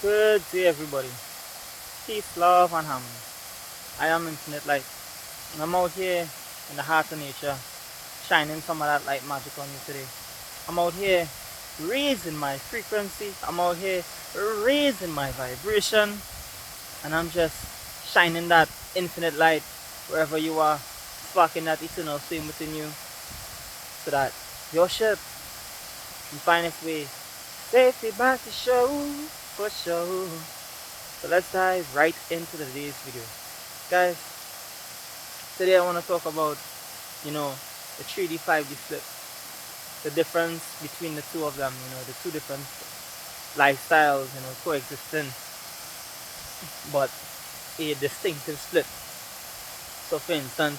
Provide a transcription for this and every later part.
Good day, everybody. Peace, love, and harmony. I am Infinite Light, and I'm out here in the heart of nature, shining some of that light magic on you today. I'm out here raising my frequency, I'm out here raising my vibration, and I'm just shining that infinite light wherever you are, sparking that eternal flame within you, so that your ship can find its way safely back to shore, for sure. So let's dive right into today's video. Guys, today I want to talk about, the 3D 5D split. The difference between the two of them, the two different lifestyles, coexisting, but a distinctive split. So for instance,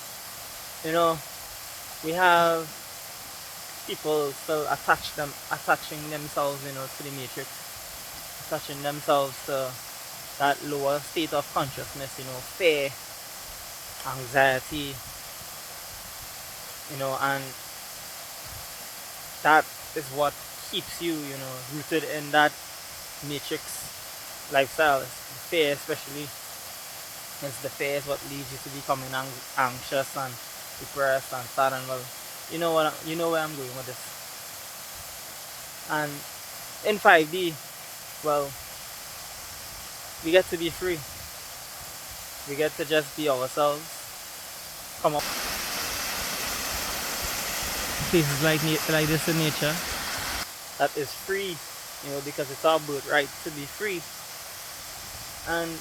you know, we have people still attaching themselves, to the matrix, attaching themselves to that lower state of consciousness, fear, anxiety, and that is what keeps you, rooted in that matrix lifestyle. It's the fear, especially, it's the fear is what leads you to becoming anxious and depressed and sad and well. You know where I'm going with this. And in 5D, well, we get to be free. We get to just be ourselves. Come up places like this in nature that is free, because it's our birthright to be free. And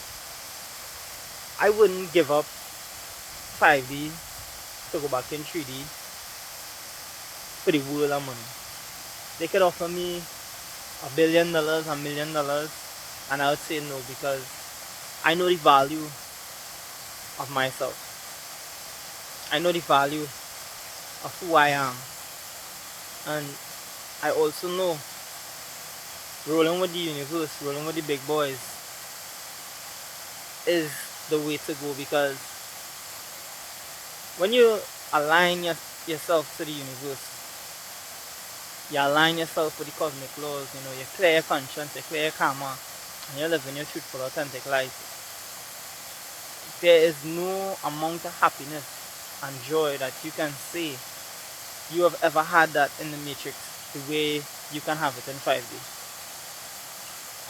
I wouldn't give up 5D to go back in 3D for the world of money. They could offer me $1 billion, $1 million, and I would say no, because I know the value of myself. I know the value of who I am. And I also know rolling with the universe, rolling with the big boys is the way to go, because when you align yourself to the universe, you align yourself with the cosmic laws, you clear your conscience, you clear your karma, and you're living your truthful, authentic life. There is no amount of happiness and joy that you can say you have ever had that in the matrix the way you can have it in 5D.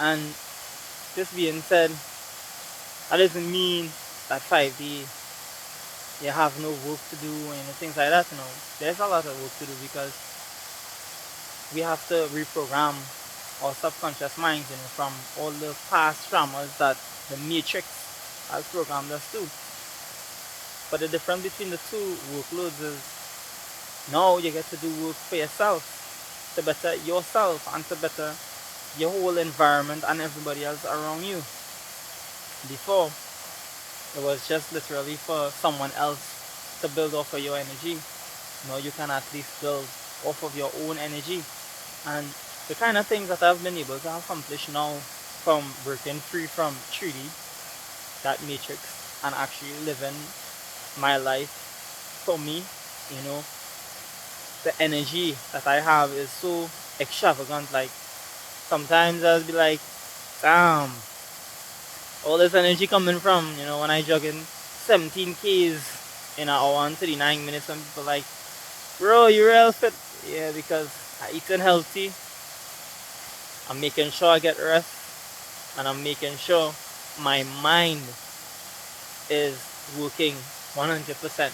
And this being said, that doesn't mean that 5D you have no work to do and things like that. There's a lot of work to do, because we have to reprogram our subconscious minds, from all the past traumas that the matrix has programmed us to. But the difference between the two workloads is now you get to do work for yourself, to better yourself and to better your whole environment and everybody else around you. Before, it was just literally for someone else to build off of your energy. Now you can at least build off of your own energy. And the kind of things that I've been able to accomplish now, from breaking free from 3D, that matrix, and actually living my life for me, the energy that I have is so extravagant. Like, sometimes I'll be like, damn, all this energy coming from, when I jog in 17 Ks in an hour and 39 minutes, and people like, bro, you real fit. Yeah, because I eating healthy, I'm making sure I get rest, and I'm making sure my mind is working 100%.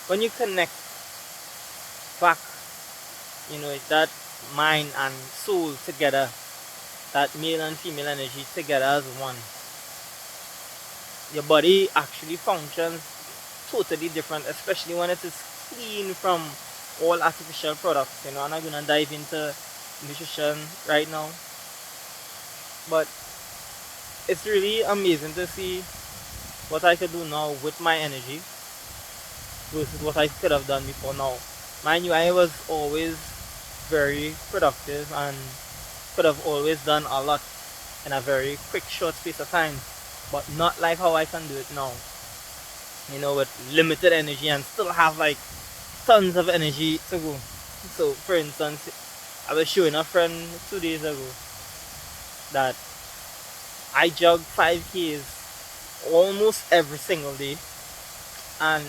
When you connect back, that mind and soul together, that male and female energy together as one, your body actually functions totally different, especially when it is clean from all artificial products. I'm not gonna dive into nutrition right now, but it's really amazing to see what I could do now with my energy versus what I could have done before. Now, mind you, I was always very productive and could have always done a lot in a very quick, short space of time, but not like how I can do it now, with limited energy and still have like tons of energy to go. So for instance, I was showing a friend 2 days ago that I jog 5Ks almost every single day, and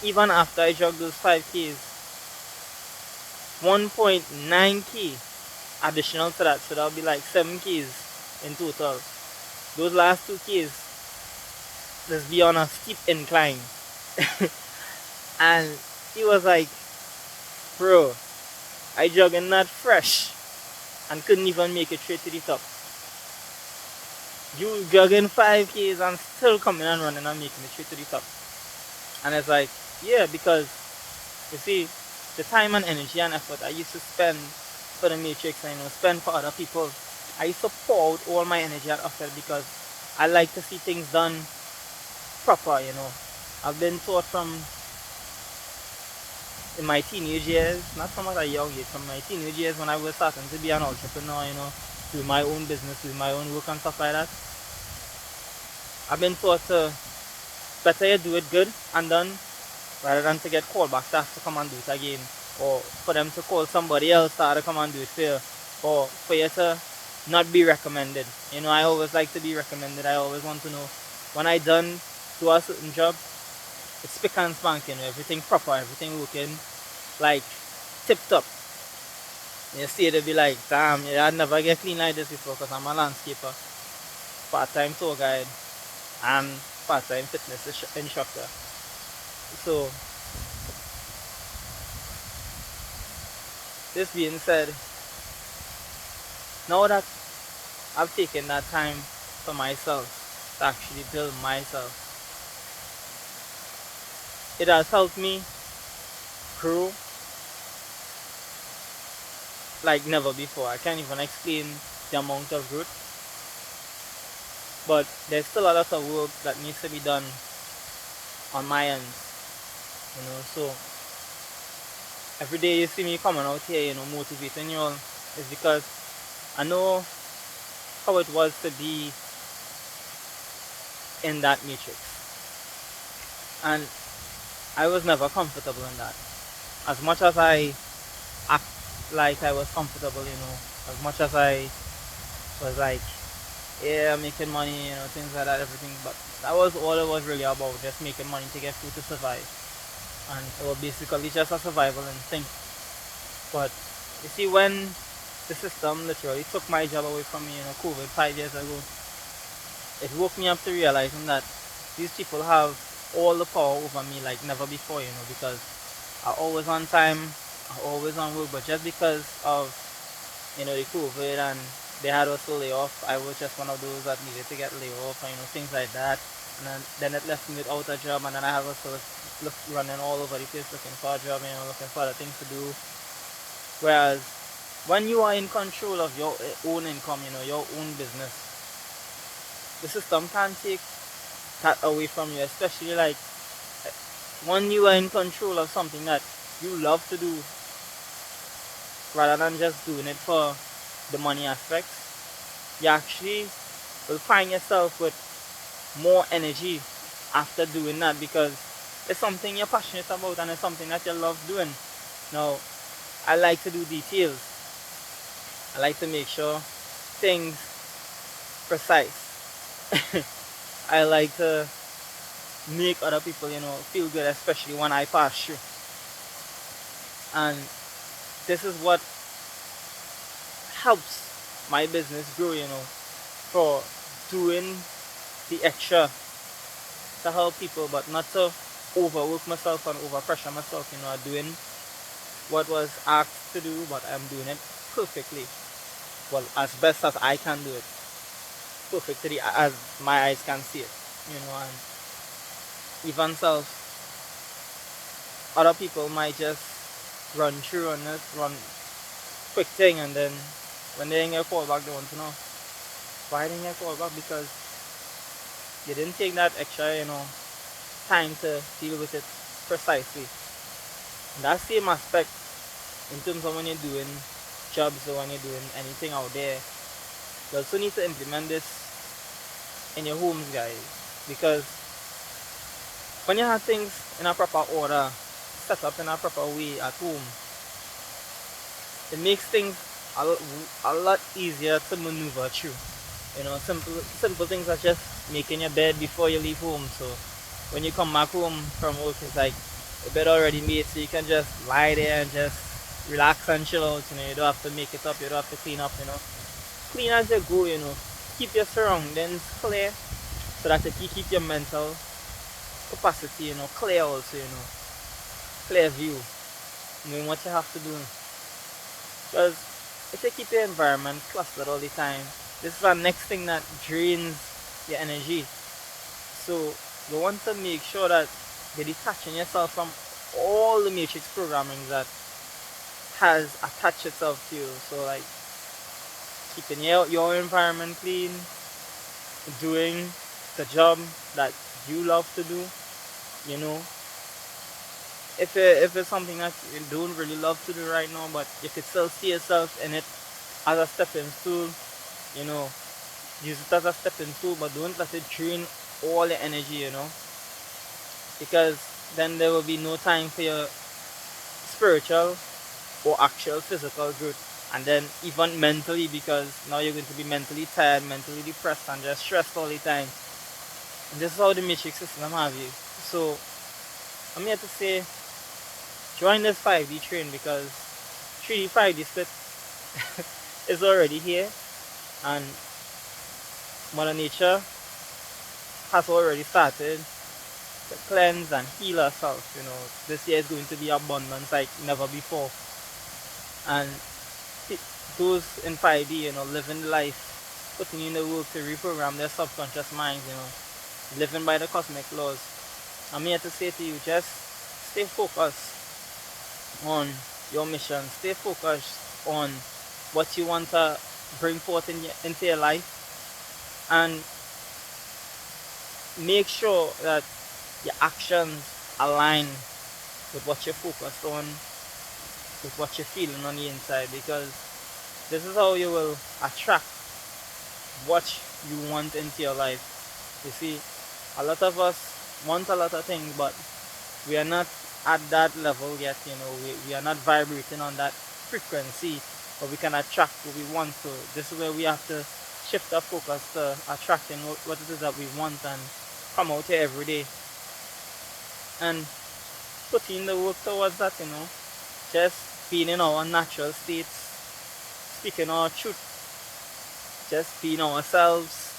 even after I jog those 5Ks, 1.9K additional to that, so that'll be like 7Ks in total. Those last 2Ks, let's be on a steep incline. And he was like, bro, I jogging that fresh and couldn't even make it straight to the top. You jogging 5Ks and still coming and running and making it straight to the top. And it's like, yeah, because you see, the time and energy and effort I used to spend for the Matrix and spend for other people, I used to pour out all my energy and effort because I like to see things done proper. I've been taught from in my teenage years, not from at a young age, from my teenage years when I was starting to be an entrepreneur, do my own business, do my own work and stuff like that. I've been taught to better you do it good and done rather than to get called back staff to come and do it again, or for them to call somebody else to come and do it for you, or for you to not be recommended. I always like to be recommended. I always want to know when I done do a certain job, it's spick and spanking, everything proper, everything working like tip top. You see, they'll be like, damn, I'd never get clean like this before because I'm a landscaper, part-time tour guide, and part-time fitness instructor. So, this being said, now that I've taken that time for myself to actually build myself, it has helped me grow like never before. I can't even explain the amount of growth, but there's still a lot of work that needs to be done on my end. So every day you see me coming out here, motivating you all, is because I know how it was to be in that matrix, and I was never comfortable in that. As much as I act like I was comfortable, as much as I was like, yeah, making money, things like that, everything, but that was all it was really about, just making money to get food to survive. And it was basically just a survival instinct. But you see, when the system literally took my job away from me, COVID 5 years ago, it woke me up to realizing that these people have all the power over me like never before, because I'm always on time, I'm always on work, but just because of, the COVID and they had us to lay off, I was just one of those that needed to get laid off, things like that. And then it left me without a job, and then I have us running all over the place looking for a job, looking for other things to do. Whereas when you are in control of your own income, your own business, the system can't take that away from you, especially like when you are in control of something that you love to do rather than just doing it for the money aspect. You actually will find yourself with more energy after doing that because it's something you're passionate about and it's something that you love doing. Now, I like to do details. I like to make sure things precise. I like to make other people, feel good, especially when I pass through. And this is what helps my business grow, for doing the extra to help people, but not to overwork myself and overpressure myself, doing what was asked to do, but I'm doing it perfectly. Well, as best as I can do it. Perfectly as my eyes can see it, and even so, other people might just run through on this, run quick thing, and then when they didn't get called back, they want to know why didn't get called back, because you didn't take that extra, time to deal with it precisely. And that same aspect in terms of when you're doing jobs or when you're doing anything out there, you also need to implement this in your homes, guys, because when you have things in a proper order, set up in a proper way at home, it makes things a lot easier to maneuver through. You know, simple things such as making your bed before you leave home. So when you come back home from work, it's like the bed already made, so you can just lie there and just relax and chill out. You know, you don't have to make it up, you don't have to clean up. You know, clean as you go. You know, keep your surroundings clear so that you keep your mental capacity. You know, clear also. You know, clear view. Knowing what you have to do. Because if you keep your environment clustered all the time, this is the next thing that drains your energy. So you want to make sure that you're detaching yourself from all the matrix programming that has attached itself to you. So like keeping your environment clean, doing the job that you love to do, you know. If it's something that you don't really love to do right now, but you could still see yourself in it as a stepping stool, you know, use it as a stepping stool, but don't let it drain all your energy, you know, because then there will be no time for your spiritual or actual physical growth. And then even mentally, because now you're going to be mentally tired, mentally depressed, and just stressed all the time. And this is how the matrix system have you. So I'm here to say, join this 5D train, because 3D 5D split is already here, and Mother Nature has already started to cleanse and heal herself. You know, this year is going to be abundance like never before. And those in 5D, you know, living life, putting in the work to reprogram their subconscious minds, you know, living by the cosmic laws. I'm here to say to you, just stay focused on your mission, stay focused on what you want to bring forth into your life, and make sure that your actions align with what you're focused on, with what you're feeling on the inside, because this is how you will attract what you want into your life. You see, a lot of us want a lot of things, but we are not at that level yet. You know, we are not vibrating on that frequency where we can attract what we want. So this is where we have to shift our focus to attracting what it is that we want, and come out here every day and put in the work towards that. You know, just being in our natural states, speaking our truth, just being ourselves,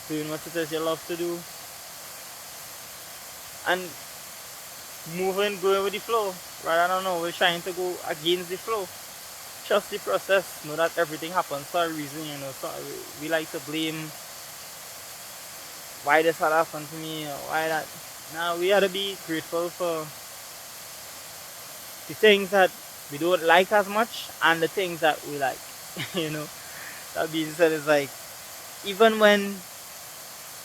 doing what it is you love to do, and moving, going with the flow. Rather than we're trying to go against the flow. Trust the process. Know that everything happens for a reason. You know, so we like to blame why this had happened to me or why that. Now we gotta be grateful for the things that we don't like as much and the things that we like. You know, that being said, it's like even when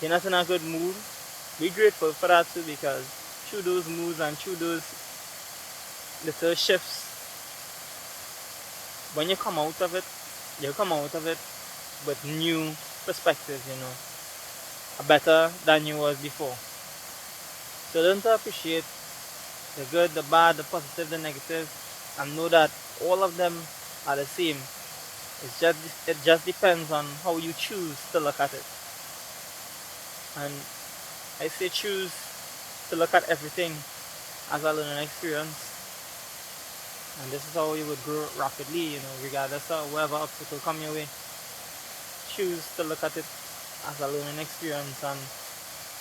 you're not in a good mood, be grateful for that too, because through those moods and through those little shifts, when you come out of it, you come out of it with new perspectives, you know, better than you was before. So learn to appreciate the good, the bad, the positive, the negative, and know that all of them are the same. It just depends on how you choose to look at it. And I say choose to look at everything as a learning experience. And this is how you would grow rapidly, you know, regardless of whatever obstacle come your way. Choose to look at it as a learning experience, and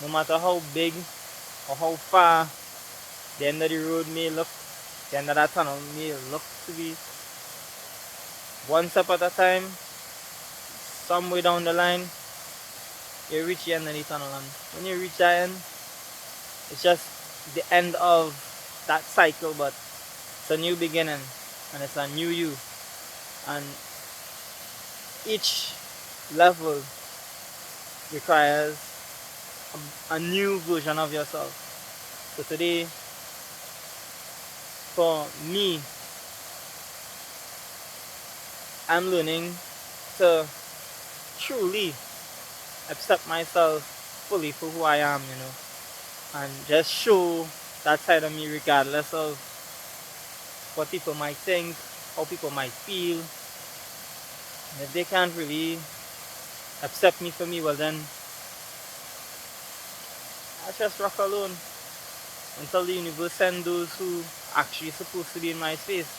no matter how big or how far the end of the road may look, the end of that tunnel may look to be, one step at a time, somewhere down the line, you reach the end of the tunnel. And when you reach that end, it's just the end of that cycle, but it's a new beginning, and it's a new you. And each level requires a new version of yourself. So today, for me, I'm learning to truly accept myself fully for who I am, you know, and just show that side of me regardless of what people might think, how people might feel. And if they can't really accept me for me, well then I just rock alone until the universe send those who actually supposed to be in my space.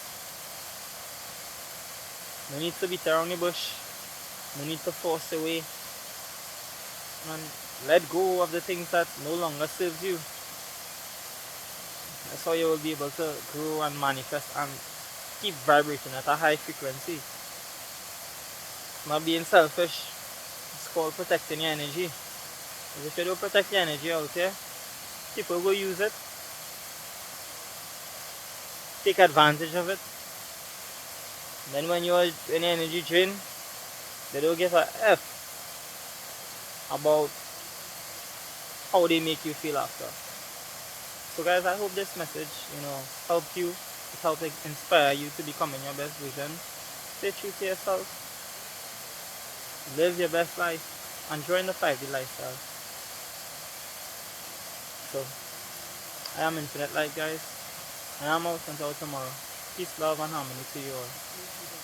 No need to beat around the bush. No need to force away. And let go of the things that no longer serves you. That's how you will be able to grow and manifest and keep vibrating at a high frequency. It's not being selfish. It's called protecting your energy. Because if you don't protect your energy out here, people will use it, take advantage of it. Then when you're in energy drain, they don't give a F about how they make you feel after. So guys, I hope this message, helped you. It helped inspire you to becoming your best version. Stay true to yourself. Live your best life. And join the 5D lifestyle. So, I am Infinite Light, guys. I am out until tomorrow. Peace, love, and harmony to you all.